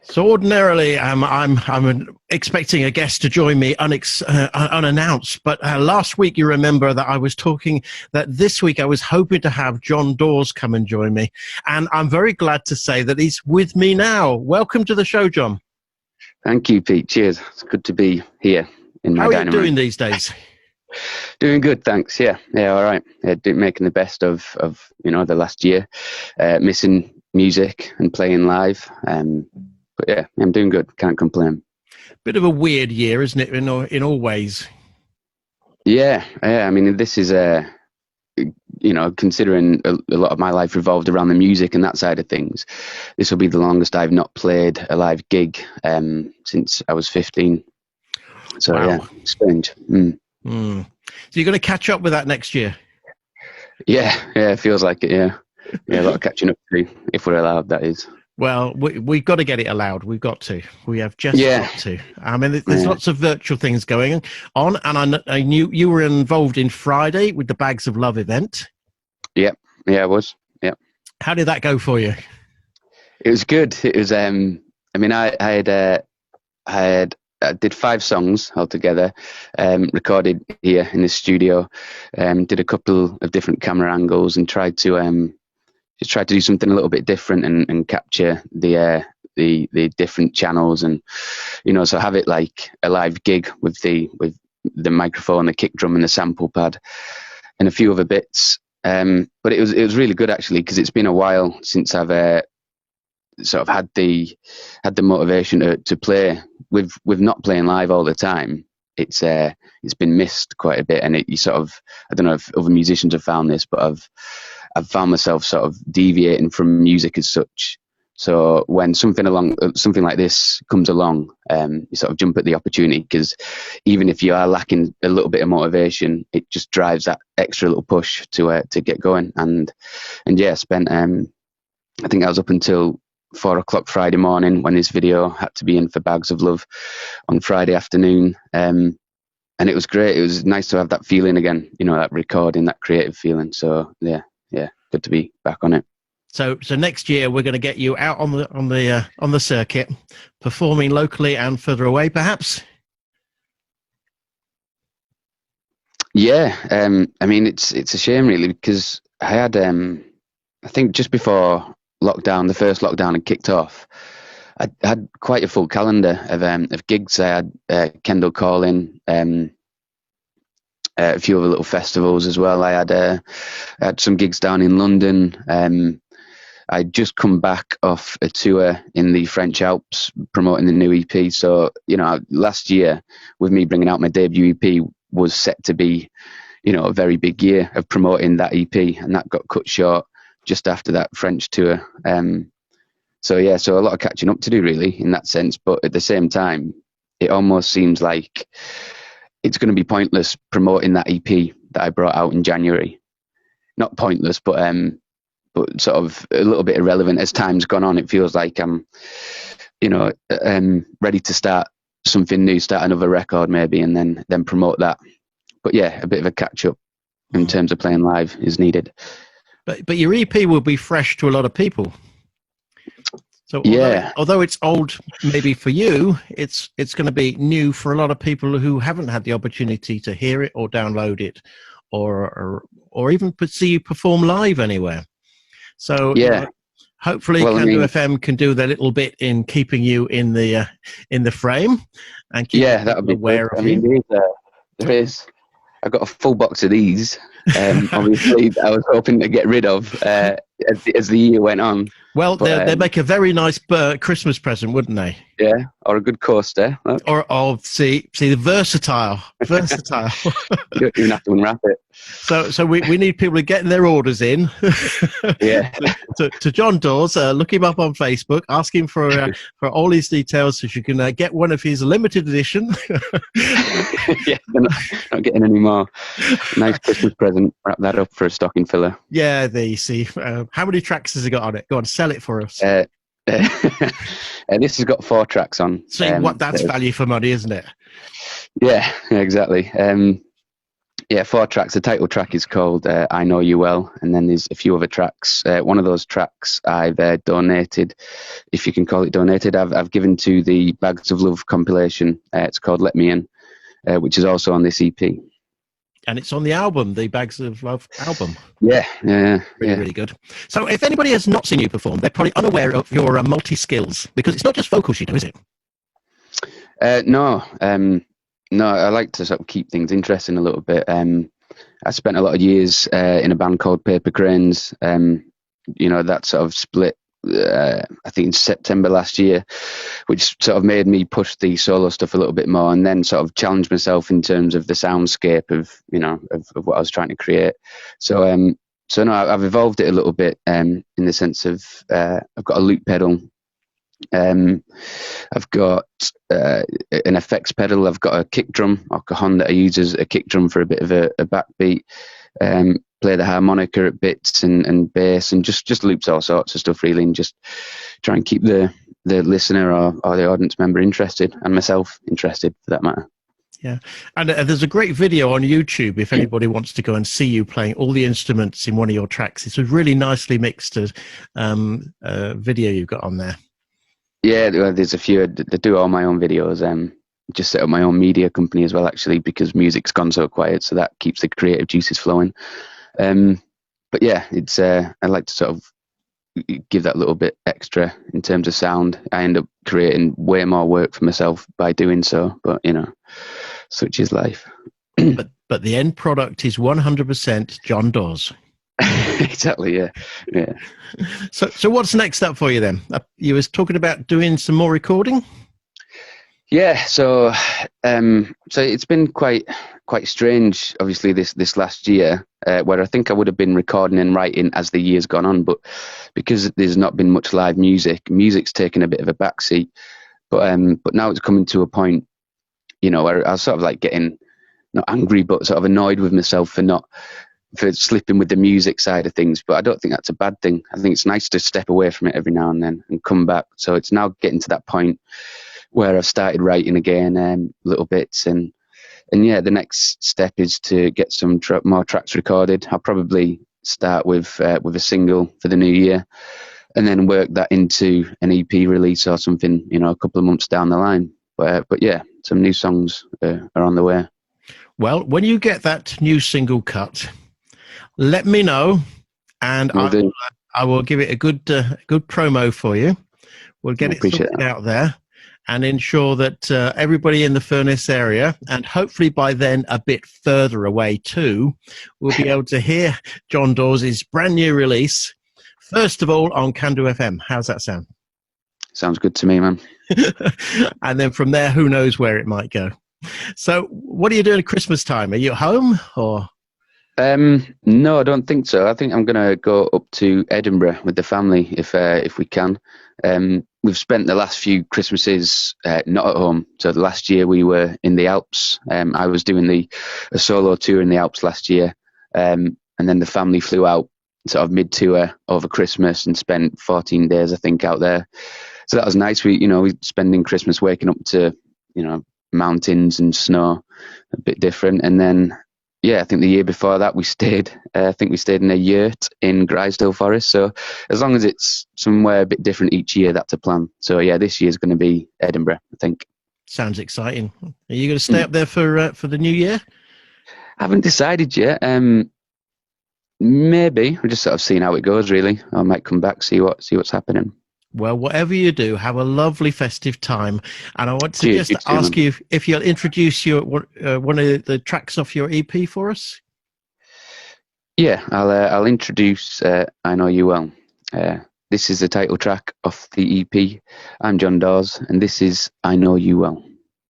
So ordinarily, I'm expecting a guest to join me unannounced. But last week, you remember that I was talking that this week I was hoping to have Jon Dawes come and join me, and I'm very glad to say that he's with me now. Welcome to the show, Jon. Thank you, Pete. Cheers. It's good to be here in my dining room. How are you doing these days? Doing good, thanks. Yeah, all right. Making the best of the last year, missing music and playing live. But yeah, I'm doing good. Can't complain. Bit of a weird year, isn't it? In all ways. Yeah. I mean, this is considering a lot of my life revolved around the music and that side of things, this will be the longest I've not played a live gig since I was 15. So wow. Yeah, strange. So you're going to catch up with that next year? Yeah, it feels like it. Yeah, a lot of catching up to do, if we're allowed, that is. Well, we've got to get it allowed. We've got to. We have just got to. I mean, there's lots of virtual things going on, and I knew you were involved in Friday with the Bags of Love event. Yep. Yeah, I was. Yep. How did that go for you? It was good. It was. I mean, I did 5 songs altogether, recorded here in the studio. Did a couple of different camera angles and tried to do something a little bit different and capture the different channels, and so have it like a live gig with the microphone, the kick drum, and the sample pad, and a few other bits. But it was really good actually, because it's been a while since I've sort of had the motivation to play with not playing live all the time. It's been missed quite a bit, and I don't know if other musicians have found this, but I've found myself sort of deviating from music as such. So when something like this comes along, you sort of jump at the opportunity, because even if you are lacking a little bit of motivation, it just drives that extra little push to get going. And yeah, spent I think I was up until 4:00 Friday morning when this video had to be in for Bags of Love on Friday afternoon. And it was great. It was nice to have that feeling again, that recording, that creative feeling. So yeah, good to be back on it. So next year we're going to get you out on the circuit, performing locally and further away, perhaps. Yeah, I mean it's a shame really, because I had I think just before lockdown, the first lockdown had kicked off, I had quite a full calendar of gigs. I had Kendall Calling, a few other little festivals as well. I had some gigs down in London. I'd just come back off a tour in the French Alps promoting the new EP. So, last year with me bringing out my debut EP was set to be, a very big year of promoting that EP, and that got cut short just after that French tour. So a lot of catching up to do really in that sense. But at the same time, it almost seems like it's going to be pointless promoting that EP that I brought out in January. Not pointless, but sort of a little bit irrelevant as time's gone on. It feels like I'm, ready to start something new, start another record maybe, and then promote that. But yeah, a bit of a catch up in terms of playing live is needed. But your EP will be fresh to a lot of people. So although it's old maybe for you, it's going to be new for a lot of people who haven't had the opportunity to hear it or download it, or even see you perform live anywhere. So hopefully Candu FM can do their little bit in keeping you in the frame and keep that would be aware of you. There is. I've got a full box of these. Obviously, I was hoping to get rid of as the year went on. Well, they make a very nice Christmas present, wouldn't they? Yeah, or a good coaster. Look. Or see the versatile. You don't even have to unwrap it. So we need people to get their orders in. Yeah. to Jon Dawes, look him up on Facebook, ask him for all his details so you can get one of his limited edition. Yeah, not getting any more. Nice Christmas present. Wrap that up for a stocking filler. Yeah, there you see. How many tracks has it got on it? Go on, sell it for us. This has got 4 tracks on. See, that's value for money, isn't it? Yeah, exactly. Yeah, 4 tracks. The title track is called I Know You Well, and then there's a few other tracks. One of those tracks I've donated, if you can call it donated, I've given to the Bags of Love compilation. It's called Let Me In, which is also on this EP. And it's on the album, the Bags of Love album. Yeah. Really good. So if anybody has not seen you perform, they're probably unaware of your multi-skills, because it's not just vocals you do, is it? No, I like to sort of keep things interesting a little bit. I spent a lot of years in a band called Paper Cranes. That sort of split, I think in September last year, which sort of made me push the solo stuff a little bit more, and then sort of challenge myself in terms of the soundscape of what I was trying to create. So no, I've evolved it a little bit in the sense of I've got a loop pedal. I've got an effects pedal. I've got a kick drum or cajon that I use as a kick drum for a bit of a backbeat. Play the harmonica at bits and bass, and just loops all sorts of stuff really, and just try and keep the listener or the audience member interested, and myself interested for that matter. Yeah, and there's a great video on YouTube if anybody wants to go and see you playing all the instruments in one of your tracks. It's a really nicely mixed video you've got on there. Yeah, there's a few. I do all my own videos. Just set up my own media company as well, actually, because music's gone so quiet, so that keeps the creative juices flowing. But yeah, it's I like to sort of give that little bit extra in terms of sound. I end up creating way more work for myself by doing so, but such is life. but the end product is 100% Jon Dawes. Exactly. Yeah. So what's next up for you then? You was talking about doing some more recording. Yeah. So it's been quite strange, obviously this last year, where I think I would have been recording and writing as the year's gone on, but because there's not been much live music's taken a bit of a backseat. But now it's coming to a point, where I was sort of like getting not angry, but sort of annoyed with myself for slipping with the music side of things. But I don't think that's a bad thing. I think it's nice to step away from it every now and then and come back. So it's now getting to that point where I've started writing again, little bits, and yeah, the next step is to get some more tracks recorded. I'll probably start with a single for the new year, and then work that into an EP release or something, a couple of months down the line. But yeah, some new songs are on the way. Well, when you get that new single cut, let me know, and I will give it a good promo for you. We'll get it sorted out there and ensure that everybody in the Furness area, and hopefully by then a bit further away too, will be able to hear Jon Dawes' brand new release, first of all on Candu FM. How's that sound? Sounds good to me, man. And then from there, who knows where it might go. So what are you doing at Christmas time? Are you at home or...? No, I don't think so. I think I'm going to go up to Edinburgh with the family if we can. We've spent the last few Christmases not at home. So the last year we were in the Alps. I was doing a solo tour in the Alps last year, and then the family flew out sort of mid-tour over Christmas and spent 14 days, I think, out there. So that was nice. We spending Christmas waking up to mountains and snow, a bit different, and then. Yeah, I think the year before that we stayed. I think we stayed in a yurt in Grisdale Forest. So as long as it's somewhere a bit different each year, that's a plan. So yeah, this year's going to be Edinburgh, I think. Sounds exciting. Are you going to stay up there for the new year? I haven't decided yet. Maybe we're just sort of seeing how it goes. Really, I might come back see what's happening. Well, whatever you do, have a lovely festive time. And I want to just ask you if you'll introduce one of the tracks off your EP for us. Yeah, I'll introduce I Know You Well. This is the title track off the EP. I'm Jon Dawes, and this is I Know You Well.